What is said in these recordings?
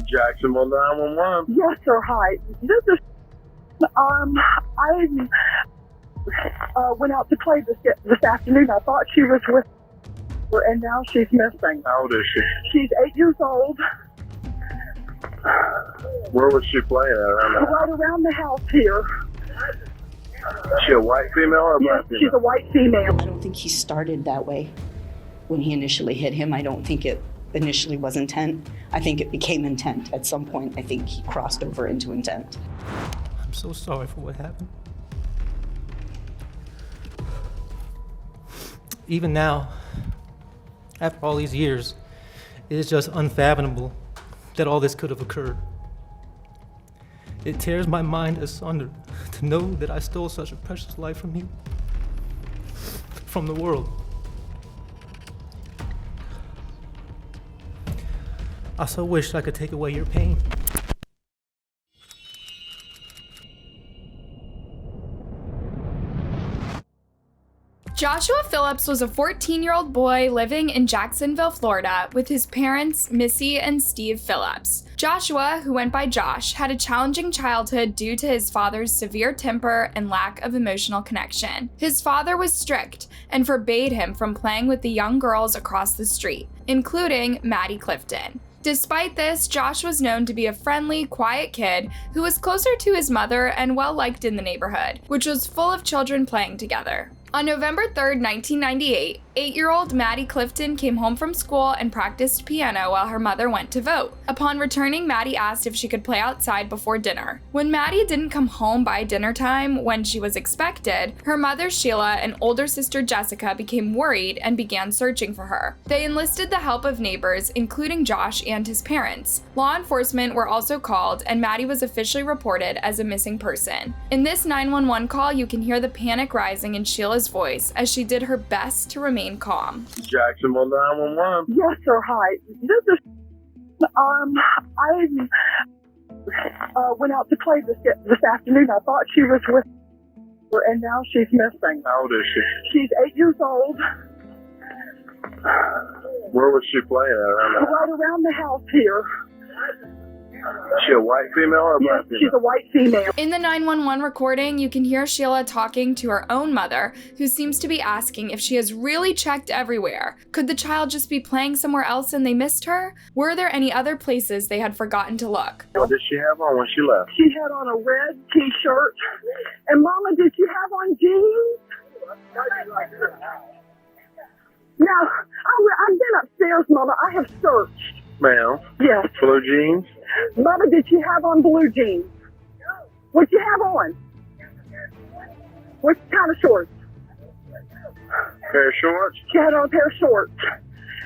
Jacksonville 911. Yes, sir. Hi. This is I went out to play this afternoon. I thought she was with her, and now she's missing. How old is she? She's 8 years old. Where was she playing at around the house? Right around the house here. Is she a white female or a Yes, black female? she's a white female. I don't think he started that way when he initially hit him. I don't think it initially was intent. I think it became intent at some point. I think he crossed over into intent. I'm so sorry for what happened. Even now, after all these years, it is just unfathomable that all this could have occurred. It tears my mind asunder to know that I stole such a precious life from you, from the world. I so wish I could take away your pain. Joshua Phillips was a 14-year-old boy living in Jacksonville, Florida, with his parents, Missy and Steve Phillips. Joshua, who went by Josh, had a challenging childhood due to his father's severe temper and lack of emotional connection. His father was strict and forbade him from playing with the young girls across the street, including Maddie Clifton. Despite this, Josh was known to be a friendly, quiet kid who was closer to his mother and well-liked in the neighborhood, which was full of children playing together. On November 3rd, 1998, 8-year-old Maddie Clifton came home from school and practiced piano while her mother went to vote. Upon returning, Maddie asked if she could play outside before dinner. When Maddie didn't come home by dinner time when she was expected, her mother Sheila and older sister Jessica became worried and began searching for her. They enlisted the help of neighbors, including Josh and his parents. Law enforcement were also called, and Maddie was officially reported as a missing person. In this 911 call, you can hear the panic rising in Sheila's voice as she did her best to remain calm. Jacksonville 911. Yes, sir. Hi. This is I went out to play this afternoon. I thought she was with her, and now she's missing. How old is she? She's 8 years old. Where was she playing at around the house? Right around the house here. Is she a white female or a Yes, black female? she's a white female. In the 911 recording, you can hear Sheila talking to her own mother, who seems to be asking if she has really checked everywhere. Could the child just be playing somewhere else and they missed her? Were there any other places they had forgotten to look? What did she have on when she left? She had on a red t-shirt. And Mama, did you have on jeans? No, I've been upstairs, Mama. I have searched. Ma'am. Yes. Blue jeans? Mama, did you have on blue jeans? What'd you have on? What kind of shorts? Pair of shorts? She had on a pair of shorts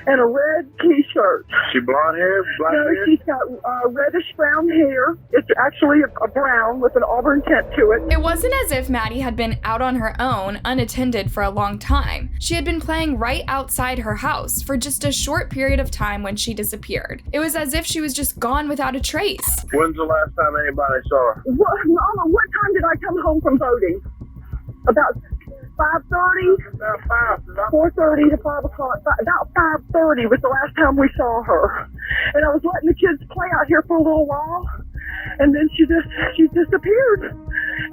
and a red t-shirt. She blonde hair? Black No, hair? she's got reddish brown hair. It's actually a brown with an auburn tint to it. It wasn't as if Maddie had been out on her own, unattended for a long time. She had been playing right outside her house for just a short period of time when she disappeared. It was as if she was just gone without a trace. When's the last time anybody saw her? Mama, what time did I come home from voting? About 5:30? About 4:30 to 5 o'clock. About 5:30 was the last time we saw her. And I was letting the kids play out here for a little while. And then she disappeared.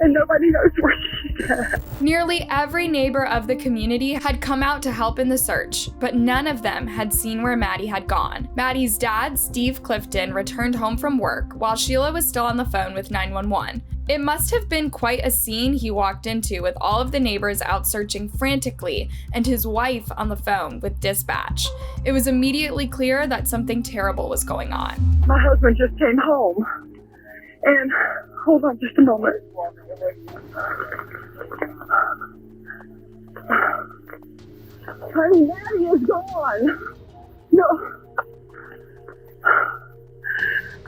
And nobody knows where she's at. Nearly every neighbor of the community had come out to help in the search, but none of them had seen where Maddie had gone. Maddie's dad, Steve Clifton, returned home from work while Sheila was still on the phone with 911. It must have been quite a scene he walked into with all of the neighbors out searching frantically and his wife on the phone with dispatch. It was immediately clear that something terrible was going on. My husband just came home. And hold on just a moment. Honey, Maddie is gone. No.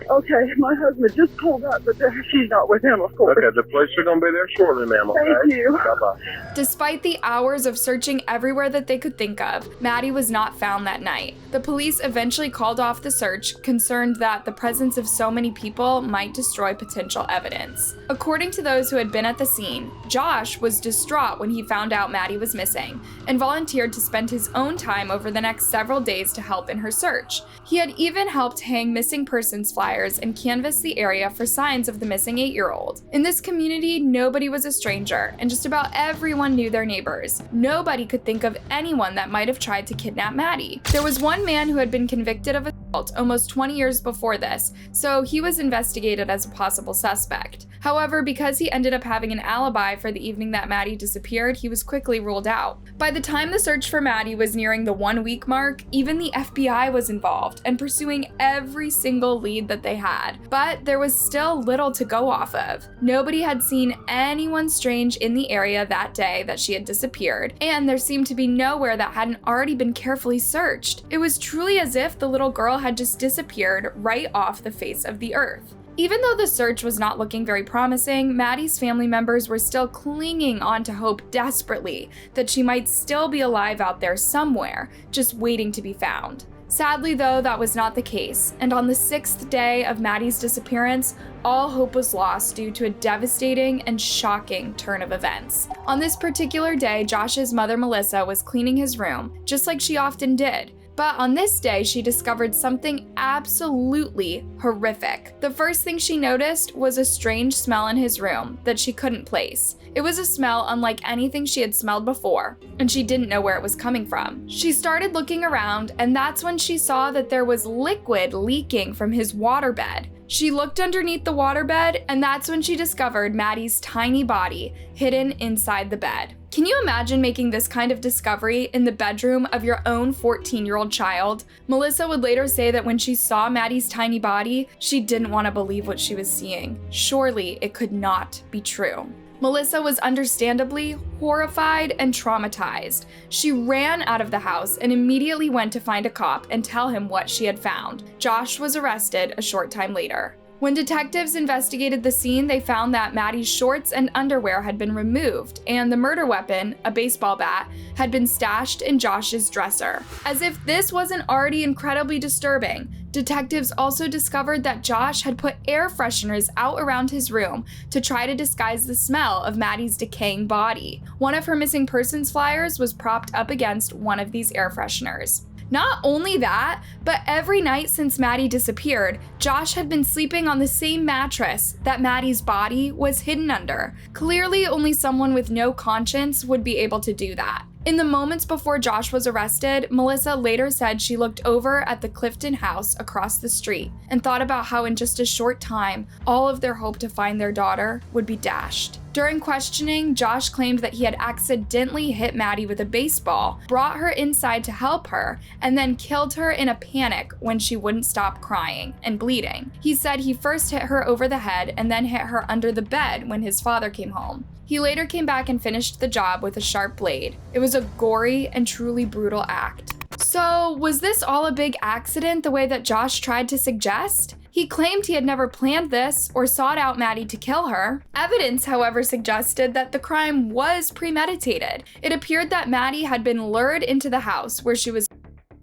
Okay, my husband just pulled up, but she's not with him, of course. Okay, the police are going to be there shortly, ma'am, okay? Thank you. Bye-bye. Despite the hours of searching everywhere that they could think of, Maddie was not found that night. The police eventually called off the search, concerned that the presence of so many people might destroy potential evidence. According to those who had been at the scene, Josh was distraught when he found out Maddie was missing and volunteered to spend his own time over the next several days to help in her search. He had even helped hang missing persons flags flyers and canvassed the area for signs of the missing 8-year-old. In this community, nobody was a stranger, and just about everyone knew their neighbors. Nobody could think of anyone that might have tried to kidnap Maddie. There was one man who had been convicted of assault almost 20 years before this, so he was investigated as a possible suspect. However, because he ended up having an alibi for the evening that Maddie disappeared, he was quickly ruled out. By the time the search for Maddie was nearing the 1-week mark, even the FBI was involved and pursuing every single lead that they had. But there was still little to go off of. Nobody had seen anyone strange in the area that day that she had disappeared, and there seemed to be nowhere that hadn't already been carefully searched. It was truly as if the little girl had just disappeared right off the face of the earth. Even though the search was not looking very promising, Maddie's family members were still clinging on to hope desperately that she might still be alive out there somewhere, just waiting to be found. Sadly, though, that was not the case, and on the 6th day of Maddie's disappearance, all hope was lost due to a devastating and shocking turn of events. On this particular day, Josh's mother, Melissa, was cleaning his room, just like she often did. But on this day, she discovered something absolutely horrific. The first thing she noticed was a strange smell in his room that she couldn't place. It was a smell unlike anything she had smelled before, and she didn't know where it was coming from. She started looking around, and that's when she saw that there was liquid leaking from his waterbed. She looked underneath the waterbed, and that's when she discovered Maddie's tiny body hidden inside the bed. Can you imagine making this kind of discovery in the bedroom of your own 14-year-old child? Melissa would later say that when she saw Maddie's tiny body, she didn't want to believe what she was seeing. Surely it could not be true. Melissa was understandably horrified and traumatized. She ran out of the house and immediately went to find a cop and tell him what she had found. Josh was arrested a short time later. When detectives investigated the scene, they found that Maddie's shorts and underwear had been removed, and the murder weapon, a baseball bat, had been stashed in Josh's dresser. As if this wasn't already incredibly disturbing, detectives also discovered that Josh had put air fresheners out around his room to try to disguise the smell of Maddie's decaying body. One of her missing persons flyers was propped up against one of these air fresheners. Not only that, but every night since Maddie disappeared, Josh had been sleeping on the same mattress that Maddie's body was hidden under. Clearly, only someone with no conscience would be able to do that. In the moments before Josh was arrested, Melissa later said she looked over at the Clifton house across the street and thought about how in just a short time, all of their hope to find their daughter would be dashed. During questioning, Josh claimed that he had accidentally hit Maddie with a baseball, brought her inside to help her, and then killed her in a panic when she wouldn't stop crying and bleeding. He said he first hit her over the head and then hit her under the bed when his father came home. He later came back and finished the job with a sharp blade. It was a gory and truly brutal act. So, was this all a big accident the way that Josh tried to suggest? He claimed he had never planned this or sought out Maddie to kill her. Evidence, however, suggested that the crime was premeditated. It appeared that Maddie had been lured into the house where she was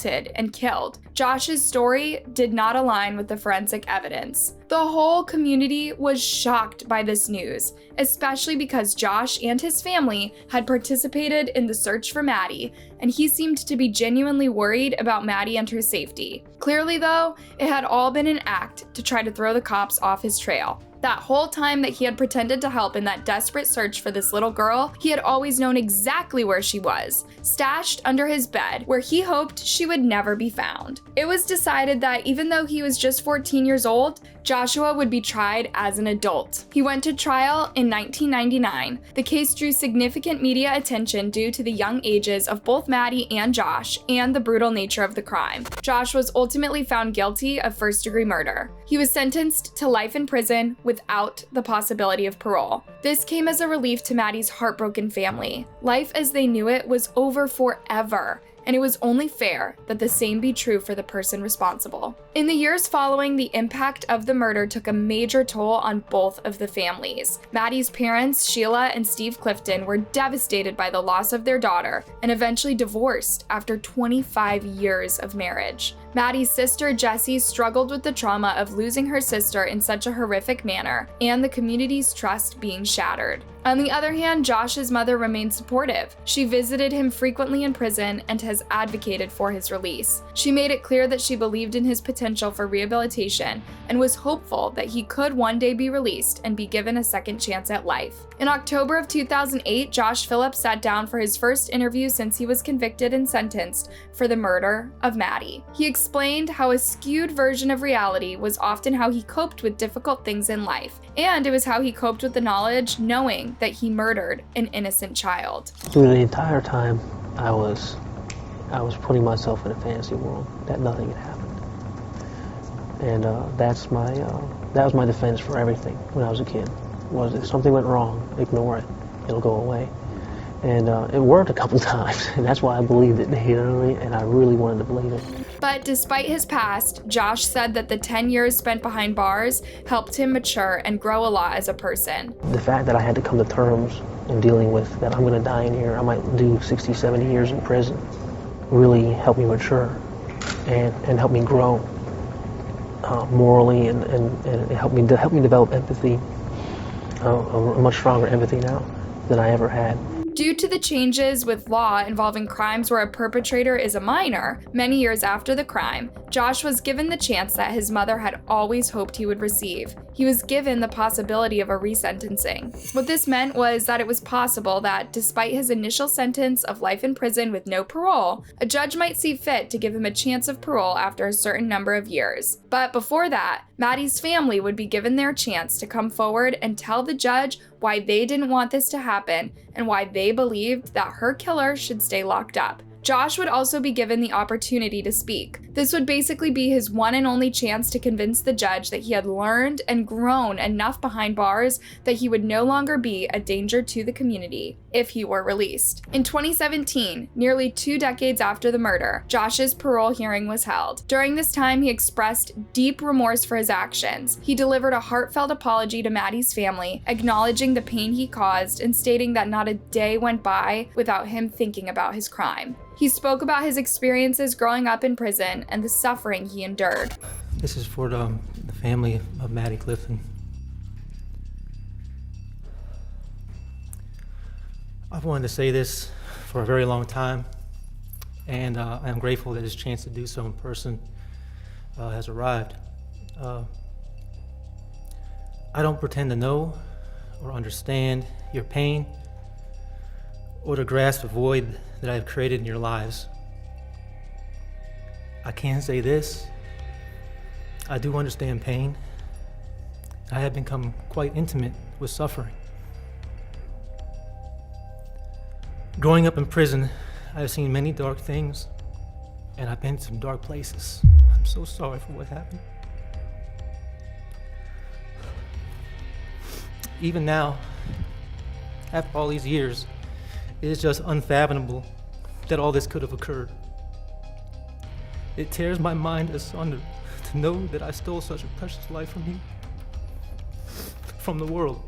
and killed. Josh's story did not align with the forensic evidence. The whole community was shocked by this news, especially because Josh and his family had participated in the search for Maddie, and he seemed to be genuinely worried about Maddie and her safety. Clearly, though, it had all been an act to try to throw the cops off his trail. That whole time that he had pretended to help in that desperate search for this little girl, he had always known exactly where she was, stashed under his bed, where he hoped she would never be found. It was decided that even though he was just 14 years old, Joshua would be tried as an adult. He went to trial in 1999. The case drew significant media attention due to the young ages of both Maddie and Josh and the brutal nature of the crime. Josh was ultimately found guilty of first-degree murder. He was sentenced to life in prison without the possibility of parole. This came as a relief to Maddie's heartbroken family. Life as they knew it was over forever, and it was only fair that the same be true for the person responsible. In the years following, the impact of the murder took a major toll on both of the families. Maddie's parents, Sheila and Steve Clifton, were devastated by the loss of their daughter and eventually divorced after 25 years of marriage. Maddie's sister, Jessie, struggled with the trauma of losing her sister in such a horrific manner and the community's trust being shattered. On the other hand, Josh's mother remained supportive. She visited him frequently in prison and has advocated for his release. She made it clear that she believed in his potential for rehabilitation and was hopeful that he could one day be released and be given a second chance at life. In October of 2008, Josh Phillips sat down for his first interview since he was convicted and sentenced for the murder of Maddie. He explained how a skewed version of reality was often how he coped with difficult things in life, and it was how he coped with the knowledge, knowing that he murdered an innocent child. Through the entire time, I was putting myself in a fantasy world that nothing had happened, and that was my defense for everything when I was a kid. Was if something went wrong, ignore it; it'll go away. And it worked a couple times, and that's why I believed it, you know what I mean? And I really wanted to believe it. But despite his past, Josh said that the 10 years spent behind bars helped him mature and grow a lot as a person. The fact that I had to come to terms in dealing with that I'm going to die in here, I might do 60, 70 years in prison, really helped me mature and helped me grow morally and helped me develop empathy, a much stronger empathy now than I ever had. Due to the changes with law involving crimes where a perpetrator is a minor, many years after the crime, Josh was given the chance that his mother had always hoped he would receive. He was given the possibility of a resentencing. What this meant was that it was possible that, despite his initial sentence of life in prison with no parole, a judge might see fit to give him a chance of parole after a certain number of years. But before that, Maddie's family would be given their chance to come forward and tell the judge why they didn't want this to happen and why they believed that her killer should stay locked up. Josh would also be given the opportunity to speak. This would basically be his one and only chance to convince the judge that he had learned and grown enough behind bars that he would no longer be a danger to the community if he were released. In 2017, nearly 2 decades after the murder, Josh's parole hearing was held. During this time, he expressed deep remorse for his actions. He delivered a heartfelt apology to Maddie's family, acknowledging the pain he caused and stating that not a day went by without him thinking about his crime. He spoke about his experiences growing up in prison and the suffering he endured. This is for the family of Maddie Clifton. I've wanted to say this for a very long time, and I'm grateful that this chance to do so in person has arrived. I don't pretend to know or understand your pain or to grasp the void that I have created in your lives. I can say this: I do understand pain. I have become quite intimate with suffering. Growing up in prison, I have seen many dark things, and I've been to some dark places. I'm so sorry for what happened. Even now, after all these years, it is just unfathomable that all this could have occurred. It tears my mind asunder to know that I stole such a precious life from you, from the world.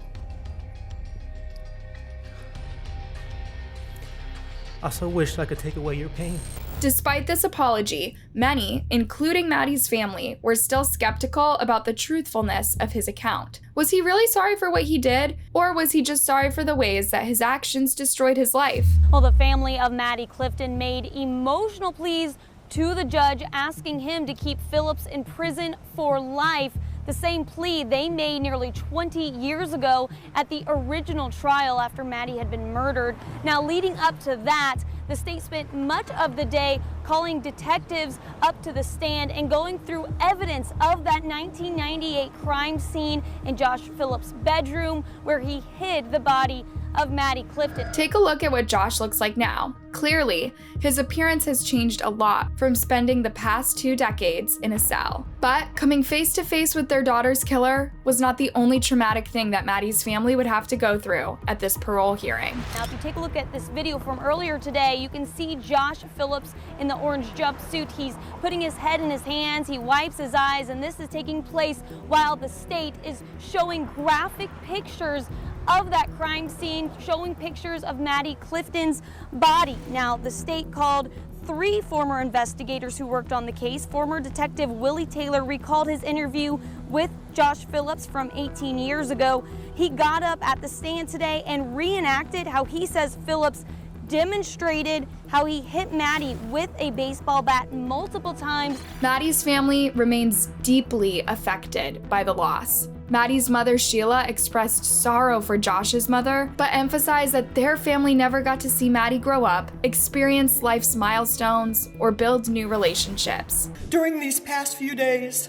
I so wish I could take away your pain. Despite this apology, many, including Maddie's family, were still skeptical about the truthfulness of his account. Was he really sorry for what he did, or was he just sorry for the ways that his actions destroyed his life? Well, the family of Maddie Clifton made emotional pleas to the judge, asking him to keep Phillips in prison for life. The same plea they made nearly 20 years ago at the original trial after Maddie had been murdered. Now, leading up to that, the state spent much of the day calling detectives up to the stand and going through evidence of that 1998 crime scene in Josh Phillips' bedroom where he hid the body of Maddie Clifton. Take a look at what Josh looks like now. Clearly, his appearance has changed a lot from spending the past 2 decades in a cell. But coming face to face with their daughter's killer was not the only traumatic thing that Maddie's family would have to go through at this parole hearing. Now, if you take a look at this video from earlier today, you can see Josh Phillips in the orange jumpsuit. He's putting his head in his hands, he wipes his eyes, and this is taking place while the state is showing graphic pictures of that crime scene, showing pictures of Maddie Clifton's body. Now, the state called 3 former investigators who worked on the case. Former Detective Willie Taylor recalled his interview with Josh Phillips from 18 years ago. He got up at the stand today and reenacted how he says Phillips demonstrated how he hit Maddie with a baseball bat multiple times. Maddie's family remains deeply affected by the loss. Maddie's mother, Sheila, expressed sorrow for Josh's mother, but emphasized that their family never got to see Maddie grow up, experience life's milestones, or build new relationships. During these past few days,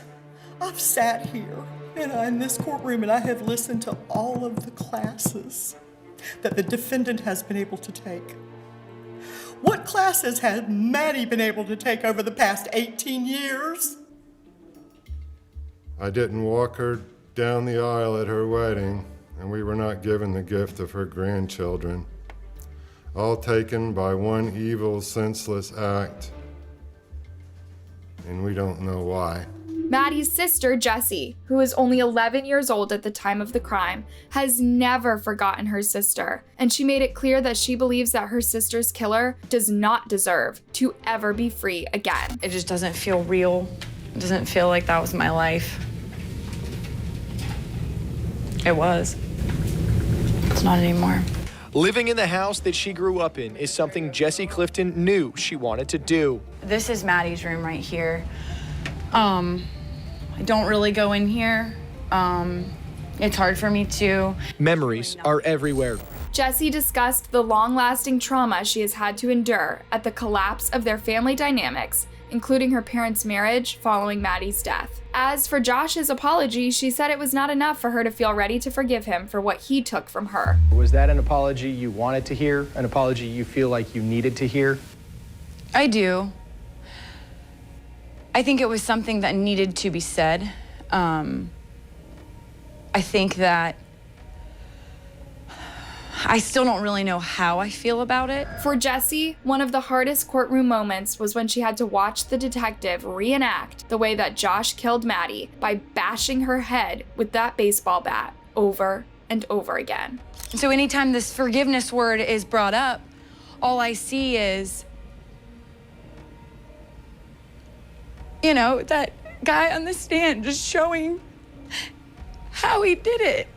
I've sat here in this courtroom and I have listened to all of the classes that the defendant has been able to take. What classes has Maddie been able to take over the past 18 years? I didn't walk her down the aisle at her wedding, and we were not given the gift of her grandchildren, all taken by one evil, senseless act, and we don't know why. Maddie's sister, Jessie, who was only 11 years old at the time of the crime, has never forgotten her sister, and she made it clear that she believes that her sister's killer does not deserve to ever be free again. It just doesn't feel real. It doesn't feel like that was my life. It was. It's not anymore. Living in the house that she grew up in is something Jessie Clifton knew she wanted to do. This is Maddie's room right here. I don't really go in here. It's hard for me to. Memories are everywhere. Jessie discussed the long-lasting trauma she has had to endure at the collapse of their family dynamics, including her parents' marriage following Maddie's death. As for Josh's apology, she said it was not enough for her to feel ready to forgive him for what he took from her. Was that an apology you wanted to hear? An apology you feel like you needed to hear? I do. I think it was something that needed to be said. I think that I still don't really know how I feel about it. For Jessie, one of the hardest courtroom moments was when she had to watch the detective reenact the way that Josh killed Maddie by bashing her head with that baseball bat over and over again. So anytime this forgiveness word is brought up, all I see is, you know, that guy on the stand just showing how he did it.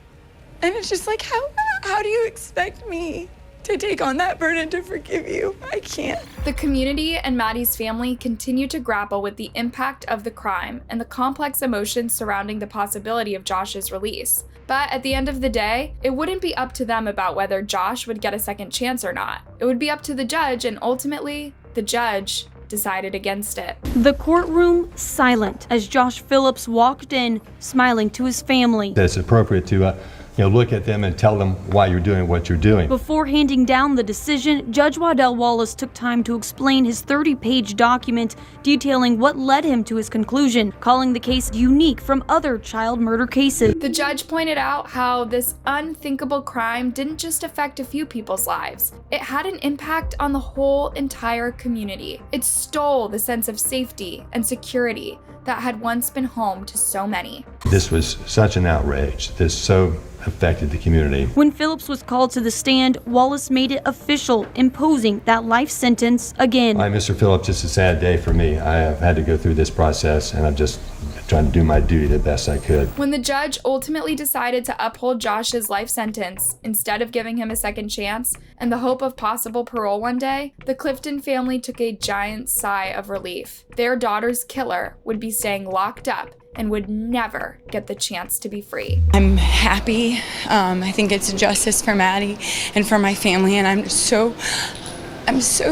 And it's just like, how do you expect me to take on that burden to forgive you? I can't. The community and Maddie's family continue to grapple with the impact of the crime and the complex emotions surrounding the possibility of Josh's release. But at the end of the day, it wouldn't be up to them about whether Josh would get a second chance or not. It would be up to the judge, and ultimately, the judge decided against it. The courtroom silent as Josh Phillips walked in, smiling to his family. It's appropriate to look at them and tell them why you're doing what you're doing. Before handing down the decision, Judge Waddell Wallace took time to explain his 30-page document detailing what led him to his conclusion, calling the case unique from other child murder cases. The judge pointed out how this unthinkable crime didn't just affect a few people's lives. It had an impact on the whole entire community. It stole the sense of safety and security that had once been home to so many. This was such an outrage. This so affected the community. When Phillips was called to the stand, Wallace made it official, imposing that life sentence again. Hi, Mr. Phillips, it's a sad day for me. I have had to go through this process, and I'm just trying to do my duty the best I could. When the judge ultimately decided to uphold Josh's life sentence instead of giving him a second chance and the hope of possible parole one day, the Clifton family took a giant sigh of relief. Their daughter's killer would be staying locked up and would never get the chance to be free. I'm happy. I think it's justice for Maddie and for my family, and I'm so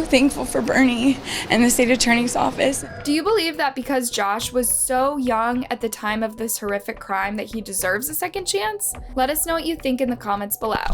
thankful for Bernie and the state attorney's office. Do you believe that because Josh was so young at the time of this horrific crime that he deserves a second chance? Let us know what you think in the comments below.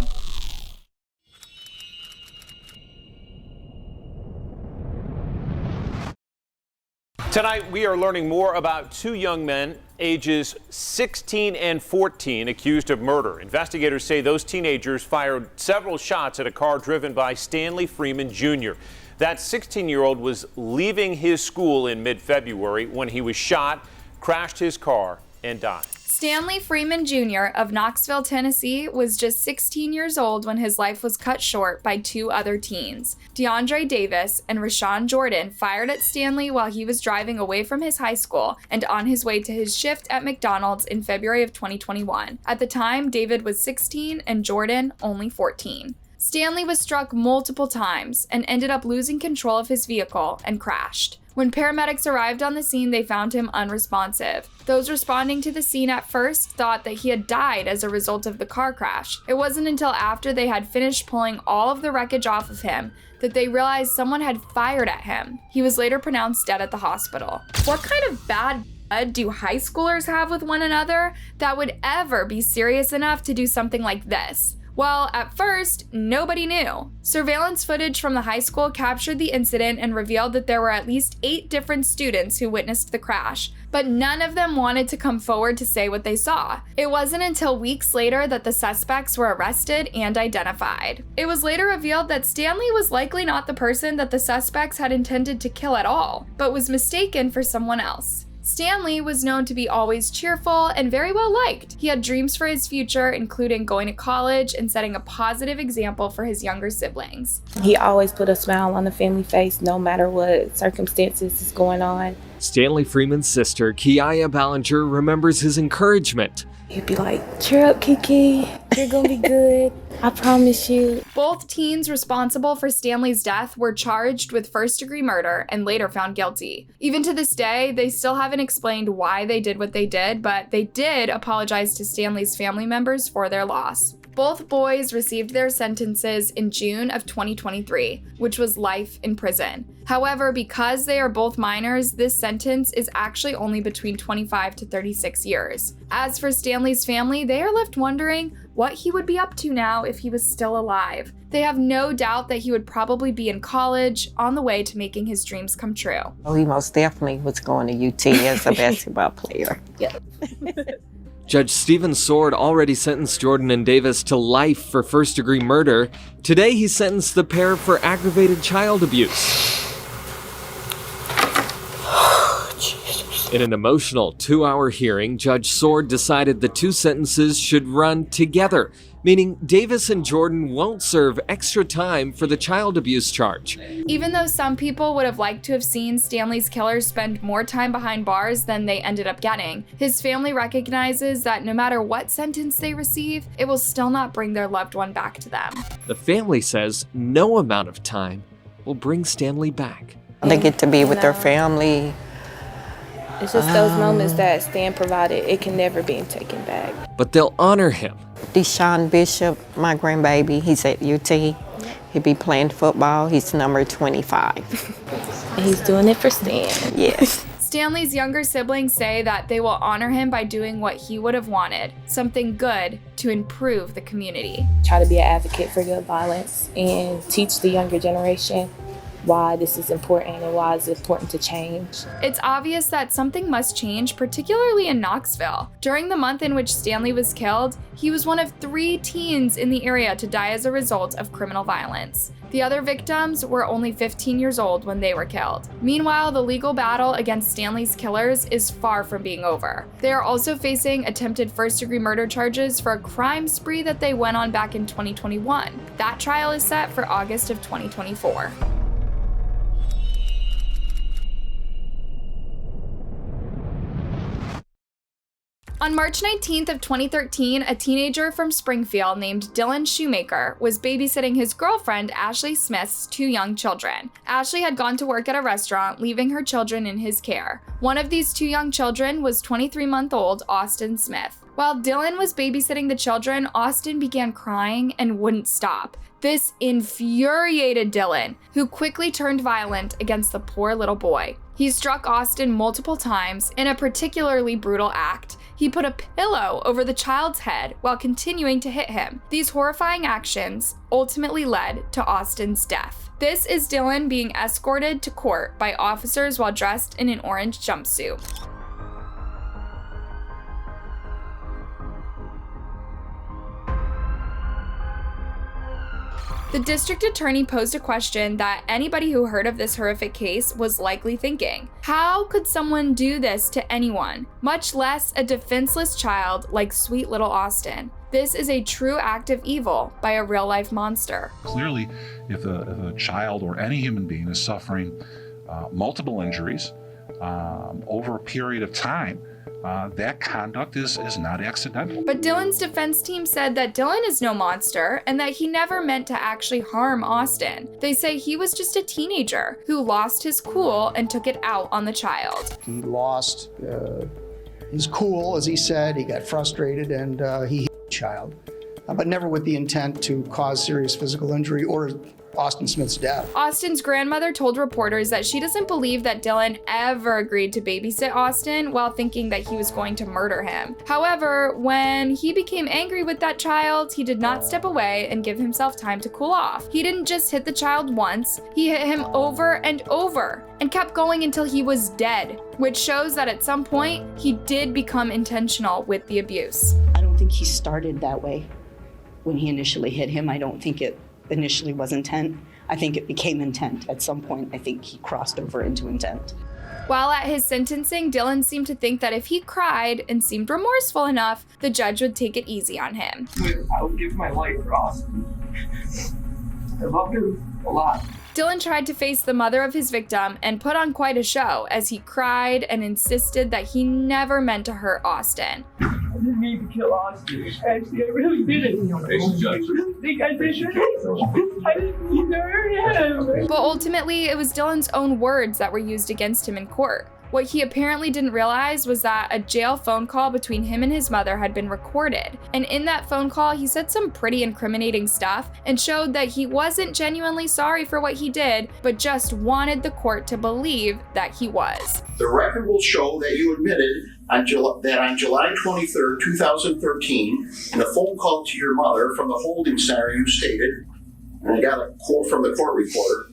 Tonight, we are learning more about two young men, ages 16 and 14, accused of murder. Investigators say those teenagers fired several shots at a car driven by Stanley Freeman Jr. That 16-year-old was leaving his school in mid-February when he was shot, crashed his car, and died. Stanley Freeman Jr. of Knoxville, Tennessee was just 16 years old when his life was cut short by two other teens. Deondre Davis and Rashan Jordan fired at Stanley while he was driving away from his high school and on his way to his shift at McDonald's in February of 2021. At the time, David was 16 and Jordan only 14. Stanley was struck multiple times and ended up losing control of his vehicle and crashed. When paramedics arrived on the scene, they found him unresponsive. Those responding to the scene at first thought that he had died as a result of the car crash. It wasn't until after they had finished pulling all of the wreckage off of him that they realized someone had fired at him. He was later pronounced dead at the hospital. What kind of bad blood do high schoolers have with one another that would ever be serious enough to do something like this? Well, at first, nobody knew. Surveillance footage from the high school captured the incident and revealed that there were at least 8 different students who witnessed the crash, but none of them wanted to come forward to say what they saw. It wasn't until weeks later that the suspects were arrested and identified. It was later revealed that Stanley was likely not the person that the suspects had intended to kill at all, but was mistaken for someone else. Stanley was known to be always cheerful and very well liked. He had dreams for his future, including going to college and setting a positive example for his younger siblings. He always put a smile on the family face no matter what circumstances is going on. Stanley Freeman's sister, Kiaya Ballinger, remembers his encouragement. He'd be like, cheer up, Kiki. You're gonna be good. I promise you. Both teens responsible for Stanley's death were charged with first-degree murder and later found guilty. Even to this day, they still haven't explained why they did what they did, but they did apologize to Stanley's family members for their loss. Both boys received their sentences in June of 2023, which was life in prison. However, because they are both minors, this sentence is actually only between 25 to 36 years. As for Stanley's family, they are left wondering what he would be up to now if he was still alive. They have no doubt that he would probably be in college, on the way to making his dreams come true. Oh, he most definitely was going to UT as a basketball player. Yep. Judge Stephen Sword already sentenced Jordan and Davis to life for first-degree murder. Today, he sentenced the pair for aggravated child abuse. In an emotional 2-hour hearing, Judge Sword decided the two sentences should run together, meaning Davis and Jordan won't serve extra time for the child abuse charge. Even though some people would have liked to have seen Stanley's killers spend more time behind bars than they ended up getting, his family recognizes that no matter what sentence they receive, it will still not bring their loved one back to them. The family says no amount of time will bring Stanley back. They get to be with their family. It's just those moments that Stan provided. It can never be taken back. But they'll honor him. Deshaun Bishop, my grandbaby, he's at UT. He'll be playing football. He's number 25. And he's doing it for Stan. Yes. Stanley's younger siblings say that they will honor him by doing what he would have wanted, something good to improve the community. Try to be an advocate for gun violence and teach the younger generation why this is important and why it's important to change. It's obvious that something must change, particularly in Knoxville. During the month in which Stanley was killed, he was one of 3 teens in the area to die as a result of criminal violence. The other victims were only 15 years old when they were killed. Meanwhile, the legal battle against Stanley's killers is far from being over. They are also facing attempted first-degree murder charges for a crime spree that they went on back in 2021. That trial is set for August of 2024. On March 19th of 2013, a teenager from Springfield named Dylan Shoemaker was babysitting his girlfriend Ashley Smith's 2 young children. Ashley had gone to work at a restaurant, leaving her children in his care. One of these 2 young children was 23-month-old Austin Smith. While Dylan was babysitting the children, Austin began crying and wouldn't stop. This infuriated Dylan, who quickly turned violent against the poor little boy. He struck Austin multiple times in a particularly brutal act. He put a pillow over the child's head while continuing to hit him. These horrifying actions ultimately led to Austin's death. This is Dylan being escorted to court by officers while dressed in an orange jumpsuit. The district attorney posed a question that anybody who heard of this horrific case was likely thinking. How could someone do this to anyone, much less a defenseless child like sweet little Austin? This is a true act of evil by a real-life monster. Clearly, if a child or any human being is suffering multiple injuries over a period of time, that conduct is not accidental. But Dylan's defense team said that Dylan is no monster and that he never meant to actually harm Austin. They say he was just a teenager who lost his cool and took it out on the child. He lost his cool, as he said. He got frustrated and he hit the child, but never with the intent to cause serious physical injury or Austin Smith's death. Austin's grandmother told reporters that she doesn't believe that Dylan ever agreed to babysit Austin while thinking that he was going to murder him. However, when he became angry with that child, he did not step away and give himself time to cool off. He didn't just hit the child once, he hit him over and over and kept going until he was dead, which shows that at some point, he did become intentional with the abuse. I don't think he started that way when he initially hit him. I don't think it initially was intent. I think it became intent. At some point, I think he crossed over into intent. While at his sentencing, Dylan seemed to think that if he cried and seemed remorseful enough, the judge would take it easy on him. I would give my life for Austin. I love him a lot. Dylan tried to face the mother of his victim and put on quite a show as he cried and insisted that he never meant to hurt Austin. I didn't mean to kill Austin. Actually, I really didn't. I think I did. I didn't mean to hurt him. But ultimately, it was Dylan's own words that were used against him in court. What he apparently didn't realize was that a jail phone call between him and his mother had been recorded. And in that phone call, he said some pretty incriminating stuff and showed that he wasn't genuinely sorry for what he did, but just wanted the court to believe that he was. The record will show that you admitted on July 23rd, 2013, in a phone call to your mother from the holding center, you stated, and I got a quote from the court reporter,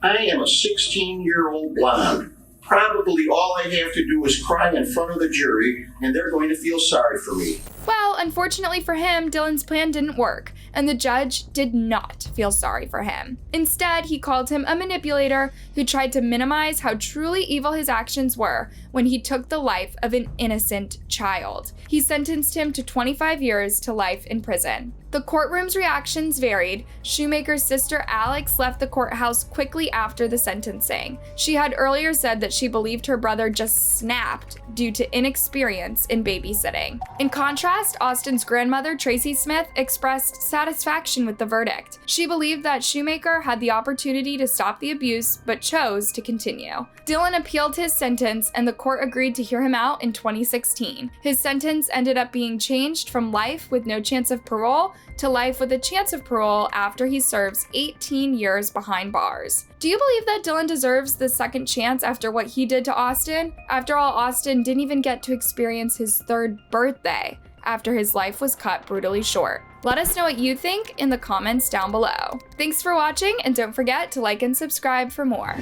"I am a 16-year-old blonde. Probably all I have to do is cry in front of the jury, and they're going to feel sorry for me." Well, unfortunately for him, Dylan's plan didn't work, and the judge did not feel sorry for him. Instead, he called him a manipulator who tried to minimize how truly evil his actions were when he took the life of an innocent child. He sentenced him to 25 years to life in prison. The courtroom's reactions varied. Shoemaker's sister Alex left the courthouse quickly after the sentencing. She had earlier said that she believed her brother just snapped due to inexperience in babysitting. In contrast, Austin's grandmother, Tracy Smith, expressed satisfaction with the verdict. She believed that Shoemaker had the opportunity to stop the abuse, but chose to continue. Dylan appealed his sentence, and the court agreed to hear him out in 2016. His sentence ended up being changed from life with no chance of parole to life with a chance of parole after he serves 18 years behind bars. Do you believe that Dylan deserves the second chance after what he did to Austin? After all, Austin didn't even get to experience his 3rd birthday after his life was cut brutally short. Let us know what you think in the comments down below. Thanks for watching, and don't forget to like and subscribe for more.